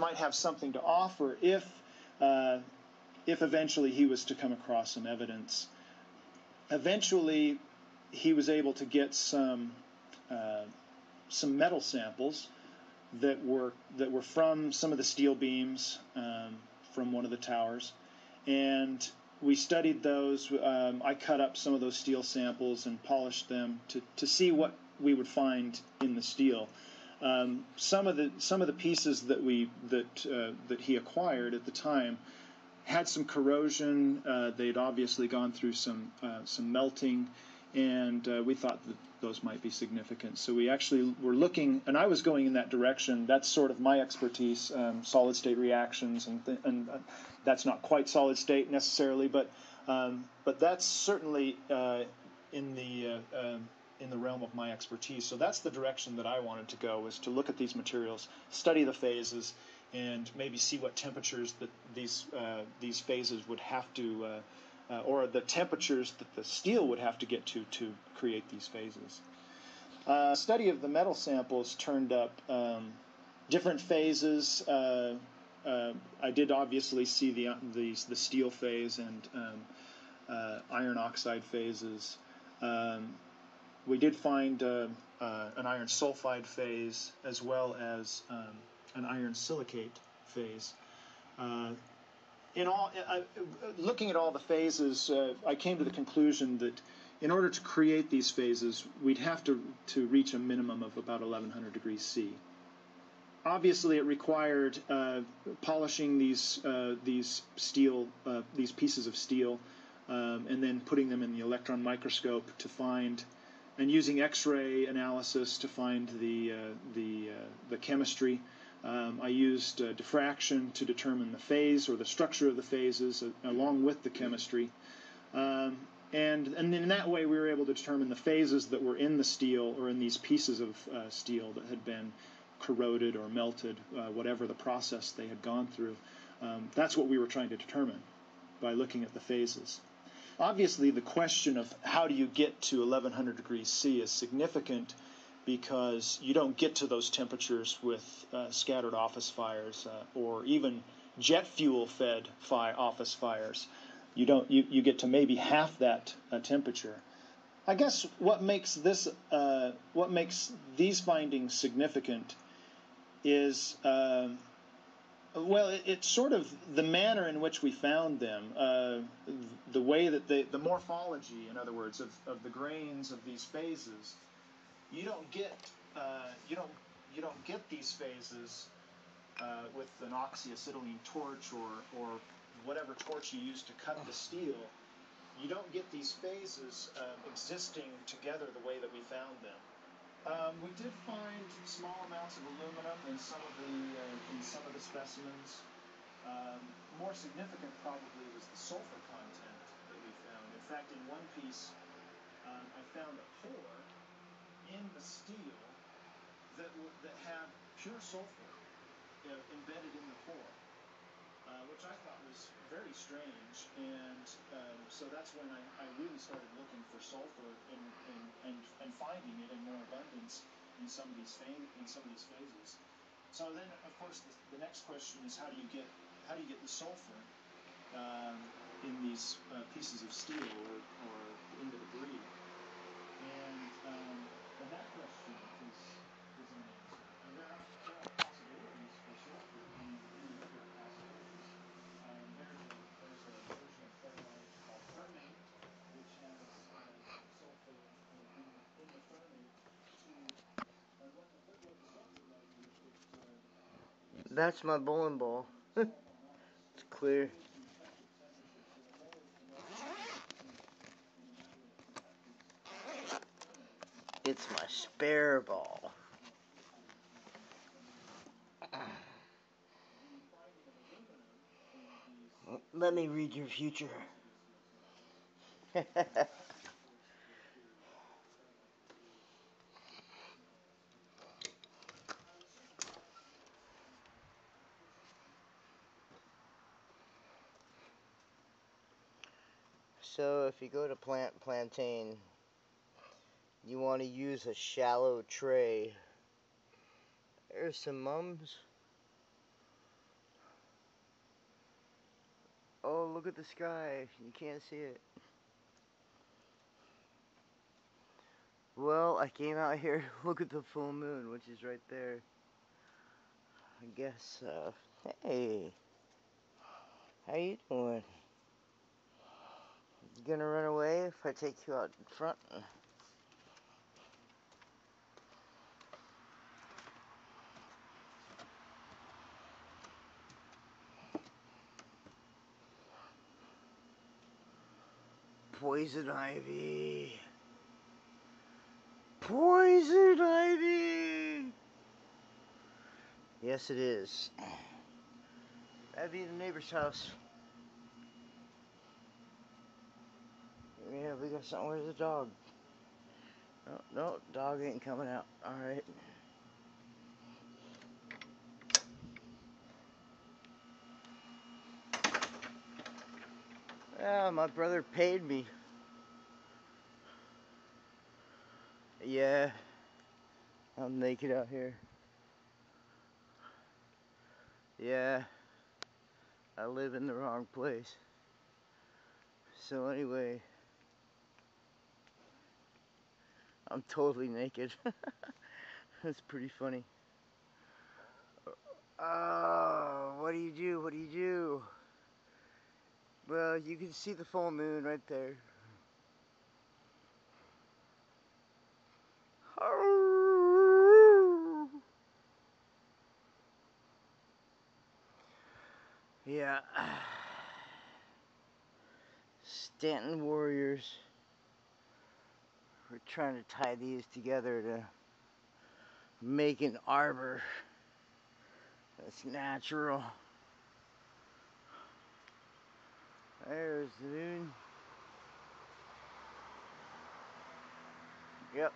might have something to offer if eventually he was to come across some evidence. Eventually, he was able to get some metal samples that were from some of the steel beams from one of the towers, and we studied those. I cut up some of those steel samples and polished them to see what we would find in the steel. Some of the pieces that he acquired at the time had some corrosion. They'd obviously gone through some melting, and we thought that those might be significant. So we actually were looking, and I was going in that direction. That's sort of my expertise, solid state reactions, and that's not quite solid state necessarily, but that's certainly in the realm of my expertise. So that's the direction that I wanted to go, was to look at these materials, study the phases, and maybe see what temperatures that these phases would have to, or the temperatures that the steel would have to get to create these phases. Study of the metal samples turned up different phases. I did obviously see the steel phase and iron oxide phases. We did find an iron sulfide phase as well as an iron silicate phase. Looking at all the phases, I came to the conclusion that in order to create these phases, we'd have to reach a minimum of about 1100 degrees C. Obviously, it required polishing these pieces of steel, and then putting them in the electron microscope to find, and using X-ray analysis to find the chemistry. I used diffraction to determine the phase or the structure of the phases along with the chemistry. And in that way we were able to determine the phases that were in the steel, or in these pieces of steel that had been corroded or melted, whatever the process they had gone through. That's what we were trying to determine by looking at the phases. Obviously, the question of how do you get to 1100 degrees C is significant, because you don't get to those temperatures with scattered office or even jet fuel fed office fires. You get to maybe half that temperature. I guess what makes these findings significant is well, it's sort of the manner in which we found them, the way that the morphology, in other words, of the grains of these phases. You don't get these phases with an oxyacetylene torch or whatever torch you use to cut the steel. You don't get these phases existing together the way that we found them. We did find small amounts of aluminum in some of the specimens. More significant probably was the sulfur content that we found. In fact, in one piece, I found a pore in the steel that had pure sulfur embedded in the pore, which I thought was very strange, and so that's when I really started looking for sulfur and finding it in more abundance in some of these phases. So then, of course, the next question is how do you get the sulfur in these pieces of steel or in the debris? And that question is an answer. And there are possibilities for sulfur in many other possibilities. There's a version of ferrite called thermate, which has sulfur in the thermate. And what the sulfur does is That's my bowling ball. It's clear. It's my spare ball. Let me read your future. So if you go to plantain, you want to use a shallow tray. There's some mums. Oh, look at the sky. You can't see it. Well, I came out here to look at the full moon, which is right there. I guess, hey, how you doing? You gonna run away if I take you out in front? Poison ivy. Poison ivy! Yes, it is. That'd be the neighbor's house. Yeah, we got something. Where's the dog? No, no, dog ain't coming out. Alright. Yeah, my brother paid me. Yeah, I'm naked out here. Yeah, I live in the wrong place. So anyway, I'm totally naked. That's pretty funny. Oh, what do you do? What do you do? Well, you can see the full moon right there. Yeah. Stanton Warriors. We're trying to tie these together to make an arbor that's natural. There's the moon. Yep.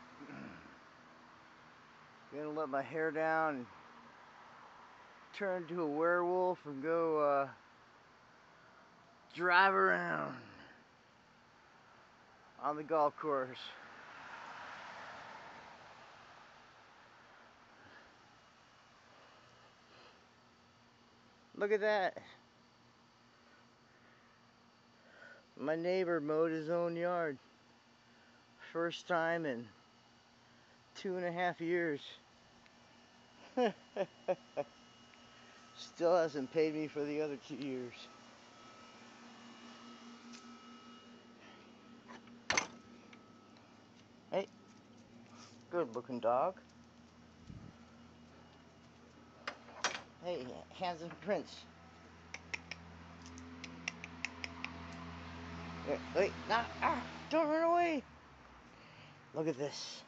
Gonna let my hair down and turn into a werewolf and go drive around on the golf course. Look at that. My neighbor mowed his own yard. First time in 2.5 years. Still hasn't paid me for the other 2 years. Hey, good looking dog. Hey, handsome prince. Wait, don't run away. Look at this.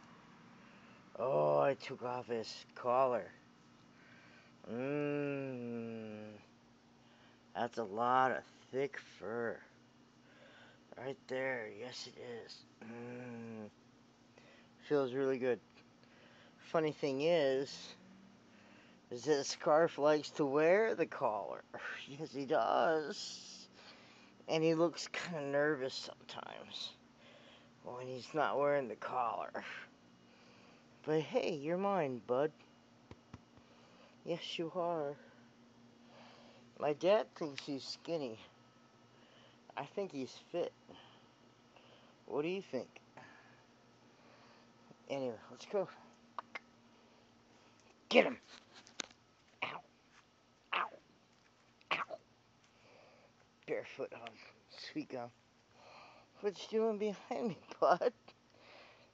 Oh, I took off his collar. That's a lot of thick fur. Right there, yes it is. Feels really good. Funny thing is that Scarf likes to wear the collar. Yes, he does. And he looks kind of nervous sometimes when he's not wearing the collar. But hey, you're mine, bud. Yes, you are. My dad thinks he's skinny. I think he's fit. What do you think? Anyway, let's go. Get him! Ow! Ow! Ow! Barefoot on sweet gum. What you doing behind me, bud?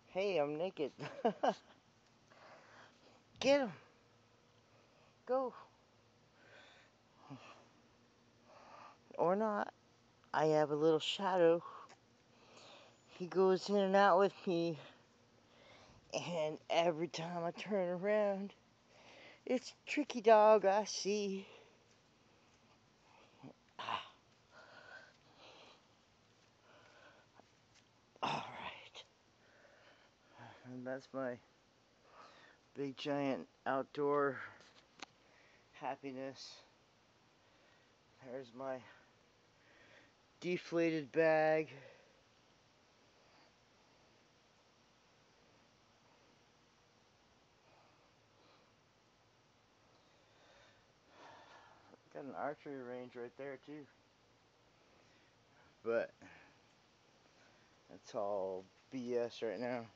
Hey, I'm naked. Get him! Go! Or not. I have a little shadow. He goes in and out with me. And every time I turn around, it's Tricky Dog I see. Alright. And that's my big giant outdoor happiness. There's my deflated bag. Got an archery range right there too. but that's all BS right now.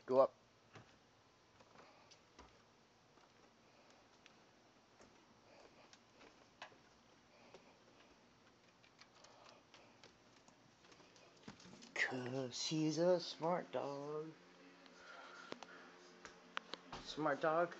Go up. Cause he's a smart dog. Smart dog.